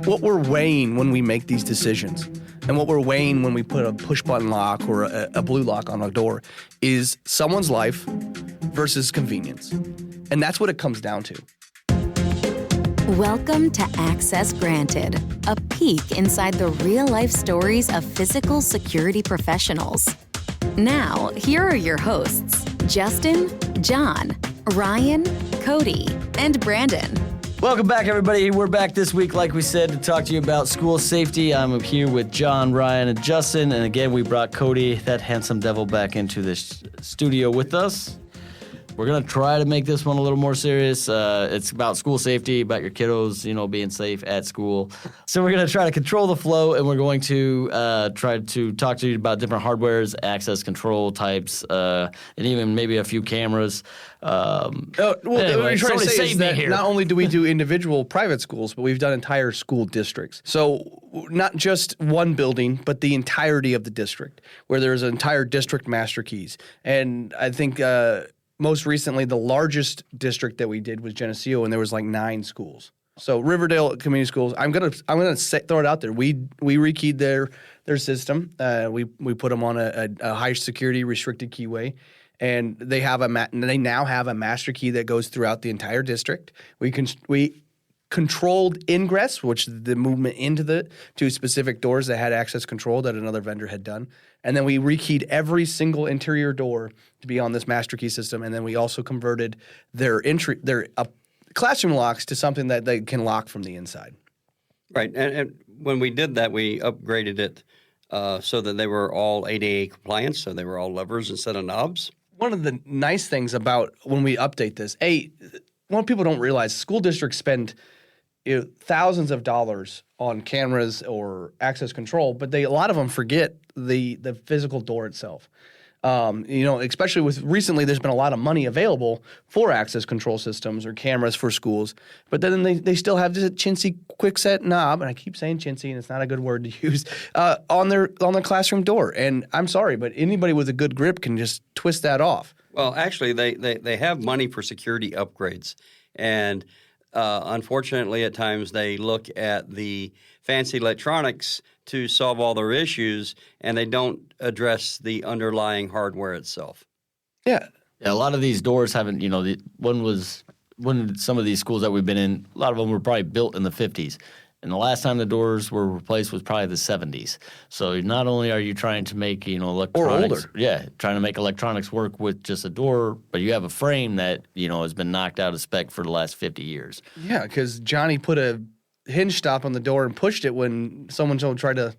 what we're weighing when we make these decisions and what we're weighing when we put a push-button lock or a blue lock on a door is someone's life versus convenience. And that's what it comes down to. Welcome to Access Granted, a peek inside the real-life stories of physical security professionals. Now, here are your hosts, Justin, John, Ryan, Cody, and Brandon. Welcome back, everybody. We're back this week, like we said, to talk to you about school safety. I'm here with John, Ryan, and Justin. And again, we brought Cody, that handsome devil, back into this studio with us. We're going to try to make this one a little more serious. It's about school safety, about your kiddos, being safe at school. So we're going to try to control the flow, and we're going to try to talk to you about different hardwares, access control types, and even maybe a few cameras. What you're trying to say is that not only do we do individual private schools, but we've done entire school districts. So not just one building, but the entirety of the district, where there's an entire district master keys. And I think most recently, the largest district that we did was Geneseo, and there was like 9 schools. So Riverdale Community Schools, I'm gonna throw it out there. We rekeyed their system. We put them on a high security restricted keyway, and they now have a master key that goes throughout the entire district. We controlled ingress, which is the movement into the 2 specific doors that had access control that another vendor had done. And then we rekeyed every single interior door to be on this master key system. And then we also converted their classroom locks to something that they can lock from the inside. Right. And when we did that, we upgraded it so that they were all ADA compliant, so they were all levers instead of knobs. One of the nice things about when we update this, what people don't realize, school districts spend thousands of dollars on cameras or access control, but a lot of them forget the physical door itself. Especially with recently, there's been a lot of money available for access control systems or cameras for schools, but then they still have this chintzy quickset knob, and I keep saying chintzy, and it's not a good word to use, on their classroom door. And I'm sorry, but anybody with a good grip can just twist that off. Well, actually, they have money for security upgrades, and unfortunately, at times they look at the fancy electronics to solve all their issues, and they don't address the underlying hardware itself. Yeah, a lot of these doors haven't, some of these schools that we've been in, a lot of them were probably built in the 50s. And the last time the doors were replaced was probably the 70s. So not only are you trying to make, electronics. Or older. Yeah, trying to make electronics work with just a door, but you have a frame that, has been knocked out of spec for the last 50 years. Yeah, because Johnny put a hinge stop on the door and pushed it when someone tried to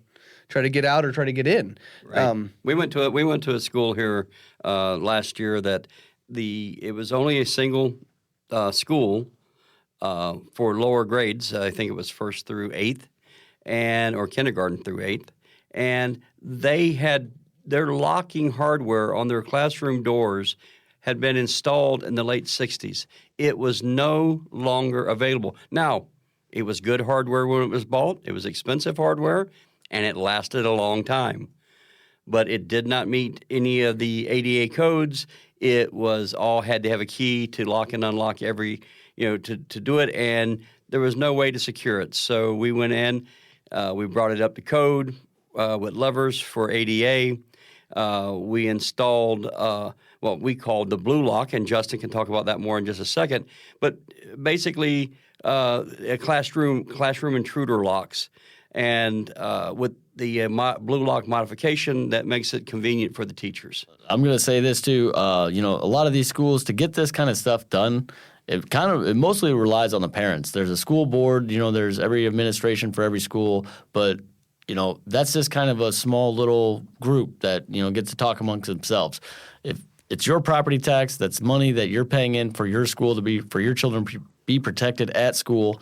get out or try to get in. Right. We went to a school here last year that it was only a single school for lower grades. I think it was 1st through 8th, or kindergarten through 8th, and they had their locking hardware on their classroom doors had been installed in the late 60s. It was no longer available. Now, it was good hardware when it was bought. It was expensive hardware, and it lasted a long time. But it did not meet any of the ADA codes. It was all had to have a key to lock and unlock every, to do it, and there was no way to secure it. So we went in, we brought it up to code with levers for ADA. We installed what we called the BLU-LOQ, and Justin can talk about that more in just a second. But basically, a classroom intruder locks, and with the BLU-LOQ modification that makes it convenient for the teachers. I'm going to say this too. A lot of these schools, to get this kind of stuff done, it mostly relies on the parents. There's a school board. There's every administration for every school, but that's just kind of a small little group that gets to talk amongst themselves. If it's your property tax, that's money that you're paying in for your school for your children to be protected at school.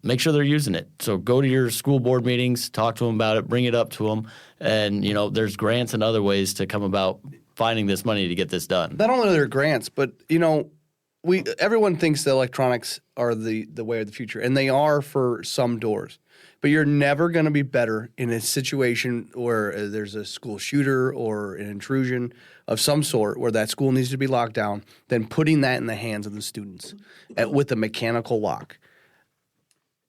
Make sure they're using it. So go to your school board meetings, talk to them about it, bring it up to them, and there's grants and other ways to come about finding this money to get this done. Not only are there grants, but everyone thinks the electronics are the way of the future, and they are for some doors. But you're never going to be better in a situation where there's a school shooter or an intrusion of some sort where that school needs to be locked down than putting that in the hands of the students with a mechanical lock.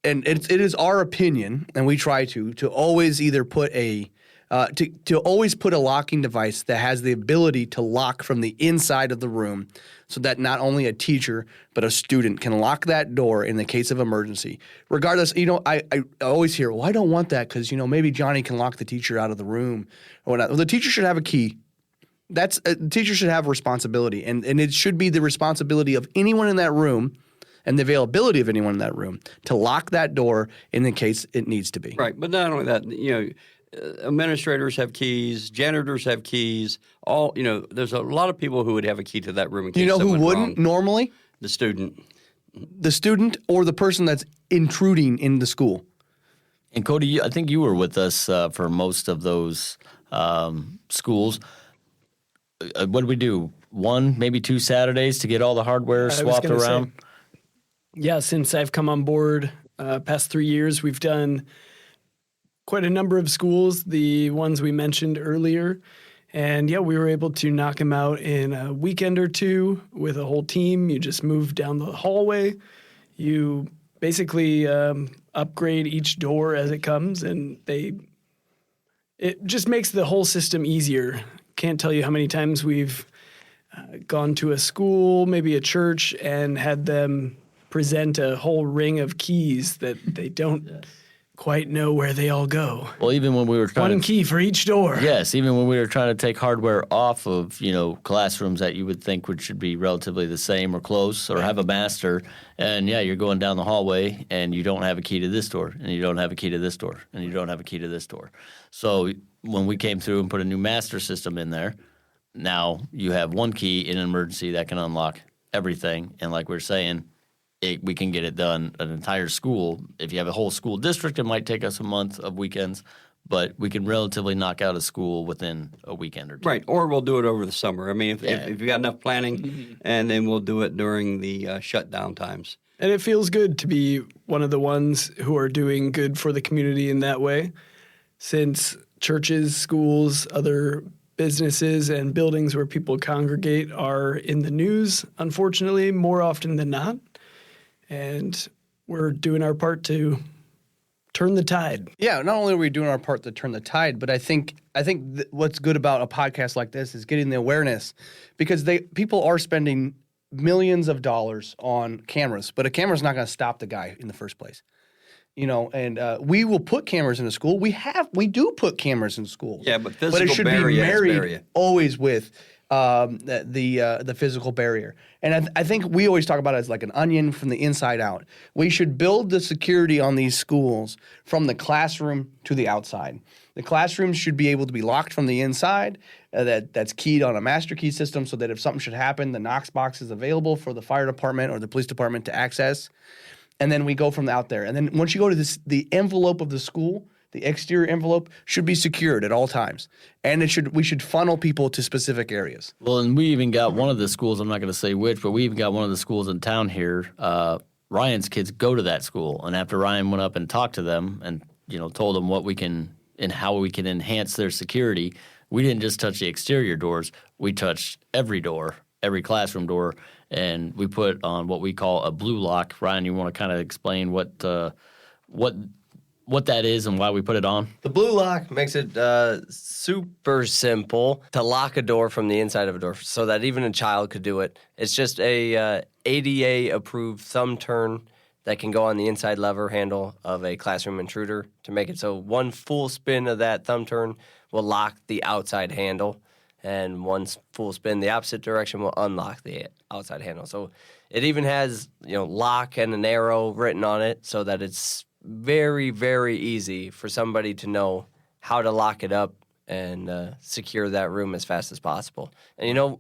and it is our opinion, and we try to always either put to always put a locking device that has the ability to lock from the inside of the room, so that not only a teacher but a student can lock that door in the case of emergency. Regardless, I always hear, well, I don't want that because maybe Johnny can lock the teacher out of the room or whatnot. Well, the teacher should have a key. The teacher should have responsibility, and it should be the responsibility of anyone in that room and the availability of anyone in that room to lock that door in the case it needs to be. Right, but not only that, administrators have keys, janitors have keys. There's a lot of people who would have a key to that room in case who went wouldn't wrong. normally? The student. The student or the person that's intruding in the school. And Cody, I think you were with us for most of those schools. What did we do? 1, maybe 2 Saturdays to get all the hardware swapped around? Since I've come on board past 3 years, we've done quite a number of schools, the ones we mentioned earlier. And we were able to knock them out in a weekend or two with a whole team. You just move down the hallway. You basically upgrade each door as it comes, and it just makes the whole system easier. Can't tell you how many times we've gone to a school, maybe a church, and had them present a whole ring of keys that they don't quite know where they all go. Well, even when we were trying one key for each door. Yes, even when we were trying to take hardware off of, classrooms that you would think should be relatively the same or close or have a master, and you're going down the hallway and you don't have a key to this door, and you don't have a key to this door, and you don't have a key to this door. So when we came through and put a new master system in there, now you have one key in an emergency that can unlock everything, and like we're saying, we can get it done, an entire school. If you have a whole school district, it might take us a month of weekends, but we can relatively knock out a school within a weekend or two. Right, or we'll do it over the summer. I mean, if you got enough planning, and then we'll do it during the shutdown times. And it feels good to be one of the ones who are doing good for the community in that way, since churches, schools, other businesses and buildings where people congregate are in the news, unfortunately, more often than not. And we're doing our part to turn the tide. Yeah, not only are we doing our part to turn the tide, but I think what's good about a podcast like this is getting the awareness, because people are spending millions of dollars on cameras, but a camera's not going to stop the guy in the first place. And we will put cameras in a school. We do put cameras in schools. Yeah, but it should be married always with the physical barrier. And I think we always talk about it as like an onion from the inside out. We should build the security on these schools from the classroom to the outside. The classrooms should be able to be locked from the inside. That's keyed on a master key system, so that if something should happen, the Knox box is available for the fire department or the police department to access. And then we go from out there. And then once you go to the envelope of the school, the exterior envelope should be secured at all times. And we should funnel people to specific areas. Well, and we even got one of the schools, I'm not going to say which, but we even got one of the schools in town here. Ryan's kids go to that school. And after Ryan went up and talked to them and, told them what we can and how we can enhance their security, we didn't just touch the exterior doors. We touched every door, every classroom door, and we put on what we call a BLU-LOQ. Ryan, you want to kind of explain what that is and why we put it on? The BLU-LOQ makes it super simple to lock a door from the inside of a door so that even a child could do it. It's just a ADA-approved thumb turn that can go on the inside lever handle of a classroom intruder to make it so one full spin of that thumb turn will lock the outside handle, and one full spin the opposite direction will unlock the outside handle. So it even has, lock and an arrow written on it so that it's very, very easy for somebody to know how to lock it up and secure that room as fast as possible. And,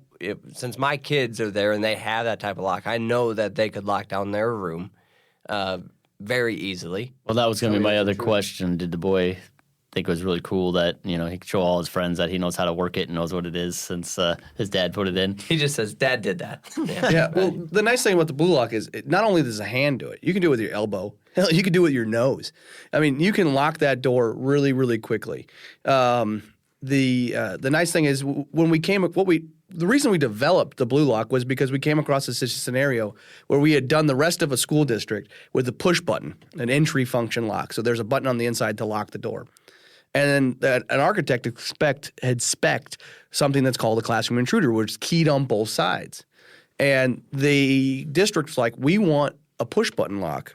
since my kids are there and they have that type of lock, I know that they could lock down their room very easily. Well, that was going to be my other question. Did the boy think it was really cool that, he could show all his friends that he knows how to work it and knows what it is since his dad put it in? He just says, Dad did that. Yeah. Well, the nice thing about the BLU-LOQ is not only does a hand do it, you can do it with your elbow. Hell, you can do it with your nose. I mean, you can lock that door really, really quickly. The nice thing is when we came, the reason we developed the BLU-LOQ was because we came across this scenario where we had done the rest of a school district with a push button, an entry function lock. So there's a button on the inside to lock the door. And then an architect had spec'd something that's called a classroom intruder, which is keyed on both sides. And the district's like, we want a push button lock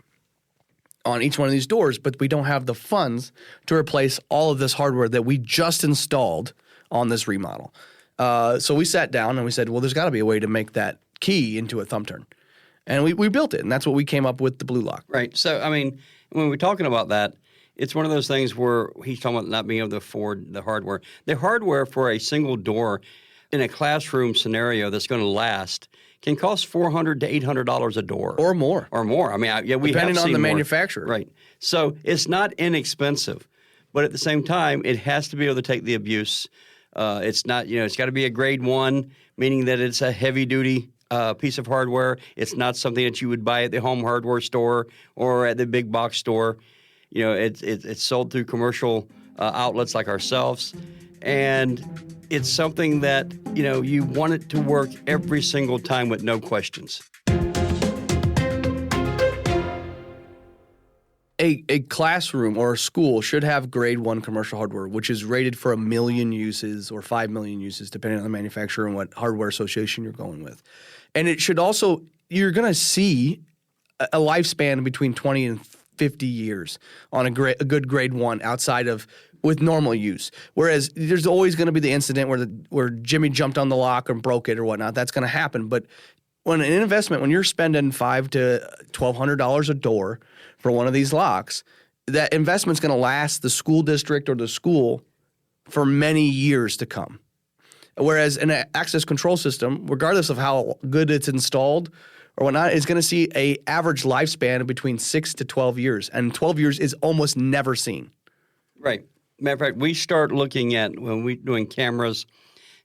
on each one of these doors, but we don't have the funds to replace all of this hardware that we just installed on this remodel. So we sat down and we said, well, there's got to be a way to make that key into a thumb turn. And we built it, and that's what we came up with the BLU-LOQ. Right. So, I mean, when we're talking about that, it's one of those things where he's talking about not being able to afford the hardware. The hardware for a single door in a classroom scenario that's going to last can cost $400 to $800 a door. Or more. Or more. I mean, we depending have seen on the more. Manufacturer. Right. So it's not inexpensive, but at the same time, it has to be able to take the abuse. It's not, it's got to be a grade 1, meaning that it's a heavy-duty piece of hardware. It's not something that you would buy at the home hardware store or at the big box store. It's sold through commercial outlets like ourselves, and it's something that, you want it to work every single time with no questions. A classroom or a school should have grade 1 commercial hardware, which is rated for 1 million uses or 5 million uses, depending on the manufacturer and what hardware association you're going with. And it should also, you're going to see a lifespan between 20 and 50 years on a good grade 1 outside of with normal use. Whereas there's always going to be the incident where Jimmy jumped on the lock and broke it or whatnot. That's going to happen. But when you're spending $500 to $1,200 a door for one of these locks, that investment's going to last the school district or the school for many years to come. Whereas an access control system, regardless of how good it's installed or whatnot, is going to see a average lifespan of between 6 to 12 years. And 12 years is almost never seen. Right. Matter of fact, we start looking at, when we're doing cameras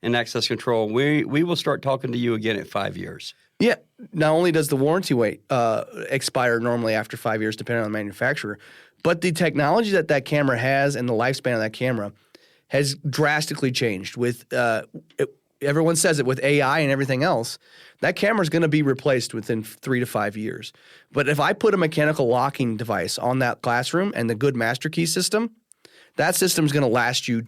and access control, we will start talking to you again at 5 years. Yeah. Not only does the warranty expire normally after 5 years, depending on the manufacturer, but the technology that camera has and the lifespan of that camera has drastically changed. With everyone says it, with AI and everything else, that camera is going to be replaced within 3 to 5 years. But if I put a mechanical locking device on that classroom and the good master key system, that system is going to last you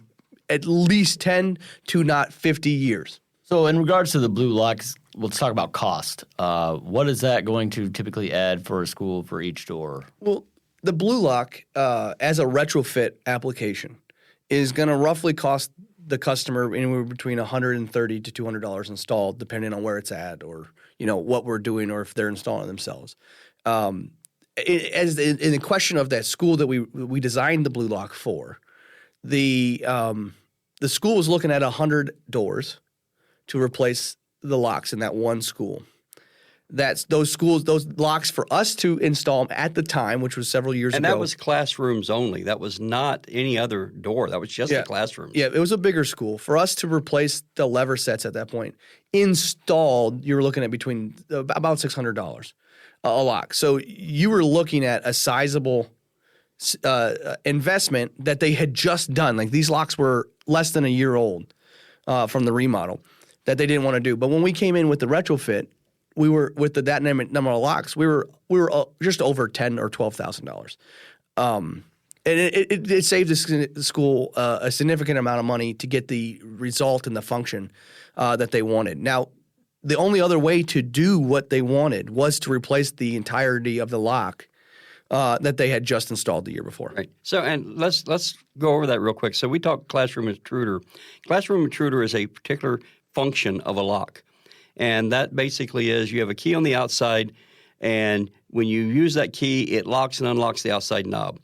at least 10 to not 50 years. So in regards to the BLU-LOQs, let's talk about cost. What is that going to typically add for a school for each door? Well, the BLU-LOQ as a retrofit application is going to roughly cost the customer anywhere between $130 to $200 installed, depending on where it's at or what we're doing or if they're installing it themselves. As in the question of that school that we designed the BLU-LOQ for, the school was looking at 100 doors to replace the locks in that one school. That's those locks for us to install at the time, which was several years ago. And that was classrooms only. That was not any other door. That was just the classrooms. Yeah, it was a bigger school. For us to replace the lever sets at that point, installed, you were looking at between about $600 a lock. So you were looking at a sizable investment that they had just done. Like these locks were less than a year old from the remodel that they didn't want to do. But when we came in with the retrofit, we were with that number of locks. We were just over $10,000 or $12,000, and it saved the school a significant amount of money to get the result and the function that they wanted. Now, the only other way to do what they wanted was to replace the entirety of the lock that they had just installed the year before. Right. So, and let's go over that real quick. So we talked classroom intruder. Classroom intruder is a particular function of a lock. And that basically is you have a key on the outside, and when you use that key, it locks and unlocks the outside knob.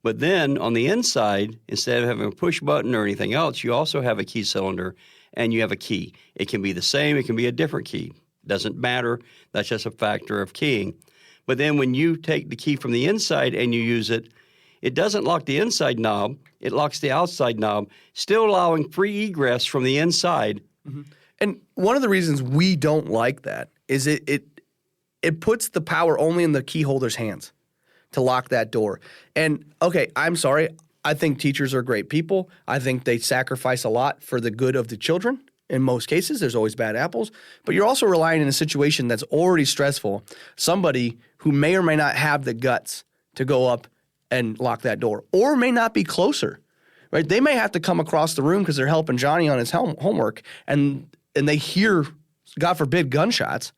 But then on the inside, instead of having a push button or anything else, you also have a key cylinder, and you have a key. It can be the same. It can be a different key. Doesn't matter. That's just a factor of keying. But then when you take the key from the inside and you use it, it doesn't lock the inside knob. It locks the outside knob, still allowing free egress from the inside. Mm-hmm. And one of the reasons we don't like that is it puts the power only in the key holder's hands to lock that door. And, okay, I'm sorry. I think teachers are great people. I think they sacrifice a lot for the good of the children in most cases. There's always bad apples. But you're also relying in a situation that's already stressful, somebody who may or may not have the guts to go up and lock that door, or may not be closer, right? They may have to come across the room because they're helping Johnny on his homework, and they hear, God forbid, gunshots.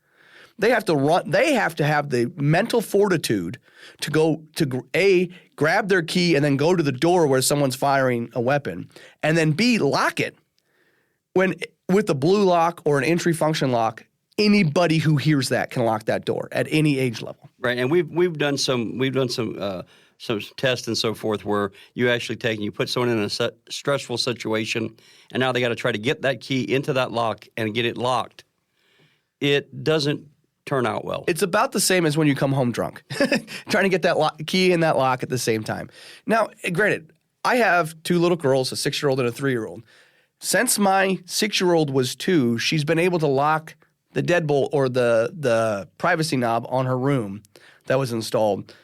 They have to run. They have to have the mental fortitude to go to A, grab their key and then go to the door where someone's firing a weapon, and then B, lock it. When with the BLU-LOQ or an entry function lock, anybody who hears that can lock that door at any age level. Right, and we've done some tests and so forth where you actually take and you put someone in a stressful situation, and now they got to try to get that key into that lock and get it locked. It doesn't turn out well. It's about the same as when you come home drunk, trying to get that key in that lock at the same time. Now, granted, I have 2 little girls, a 6-year-old and a 3-year-old. Since my 6-year-old was 2, she's been able to lock the deadbolt or the privacy knob on her room that was installed.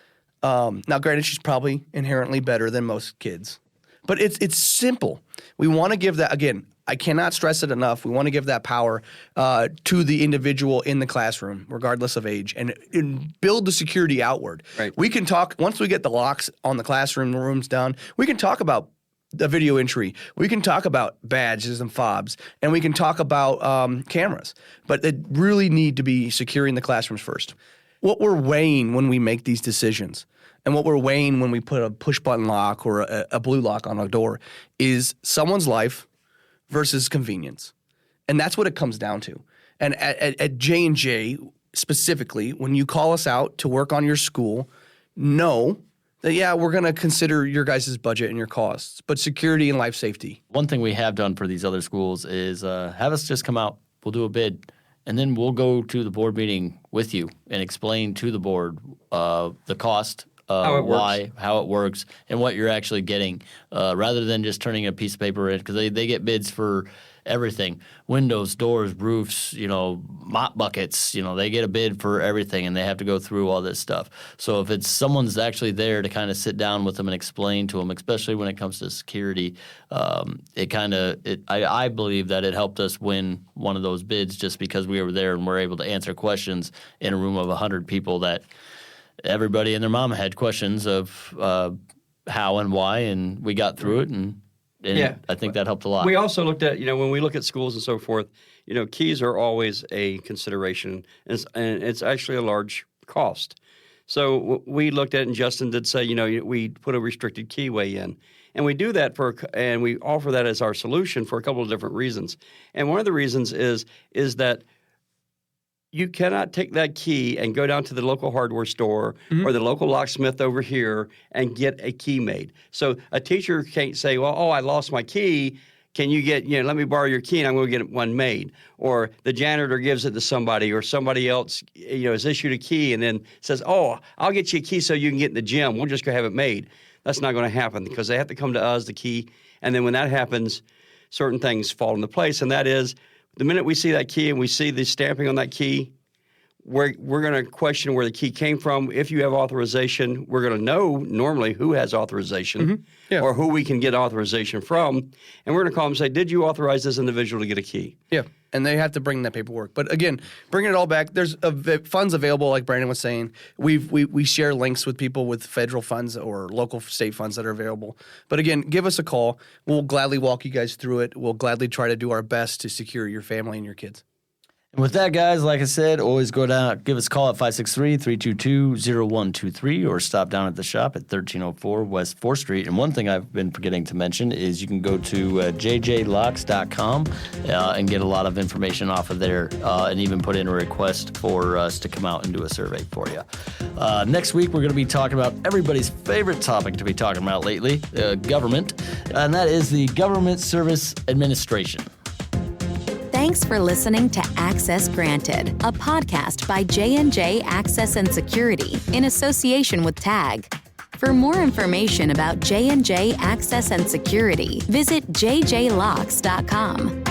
Now, granted, she's probably inherently better than most kids, but it's simple. We want to give that, again, I cannot stress it enough. We want to give that power to the individual in the classroom, regardless of age, and build the security outward. Right. We can talk, once we get the locks on the classroom rooms done, we can talk about the video entry. We can talk about badges and fobs, and we can talk about cameras. But they really need to be securing the classrooms first. What we're weighing when we make these decisions, and what we're weighing when we put a push-button lock or a BLU-LOQ on a door, is someone's life versus convenience. And that's what it comes down to. And at J&J specifically, when you call us out to work on your school, know that, yeah, we're going to consider your guys' budget and your costs, but security and life safety. One thing we have done for these other schools is have us just come out, we'll do a bid, and then we'll go to the board meeting with you and explain to the board the cost, how it works, and what you're actually getting, rather than just turning a piece of paper in, because they get bids for everything: windows, doors, roofs, mop buckets. They get a bid for everything, and they have to go through all this stuff. So if it's someone's actually there to kind of sit down with them and explain to them, especially when it comes to security, I believe that it helped us win one of those bids just because we were there and were able to answer questions in a room of 100 people that everybody and their mama had questions of how and why, and we got through it, and I think that helped a lot. We also looked at, when we look at schools and so forth, keys are always a consideration, and it's actually a large cost. So we looked at it, and Justin did say, we put a restricted keyway in. And we do that and we offer that as our solution for a couple of different reasons. And one of the reasons is that you cannot take that key and go down to the local hardware store or the local locksmith over here and get a key made. So a teacher can't say, well, I lost my key. Can you let me borrow your key and I'm going to get one made. Or the janitor gives it to somebody, or somebody else, is issued a key and then says, I'll get you a key so you can get in the gym. We'll just go have it made. That's not going to happen because they have to come to us, the key. And then when that happens, certain things fall into place. And that is, the minute we see that key and we see the stamping on that key, we're going to question where the key came from. If you have authorization, we're going to know normally who has authorization or who we can get authorization from. And we're going to call them and say, did you authorize this individual to get a key? Yeah, and they have to bring that paperwork. But again, bringing it all back, there's funds available, like Brandon was saying. We share links with people with federal funds or local state funds that are available. But again, give us a call. We'll gladly walk you guys through it. We'll gladly try to do our best to secure your family and your kids. And with that, guys, like I said, always go down, give us a call at 563-322-0123 or stop down at the shop at 1304 West 4th Street. And one thing I've been forgetting to mention is you can go to jjlocks.com and get a lot of information off of there and even put in a request for us to come out and do a survey for you. Next week, we're going to be talking about everybody's favorite topic to be talking about lately, government, and that is the Government Service Administration. Thanks for listening to Access Granted, a podcast by J&J Access and Security in association with TAG. For more information about J&J Access and Security, visit jjlocks.com.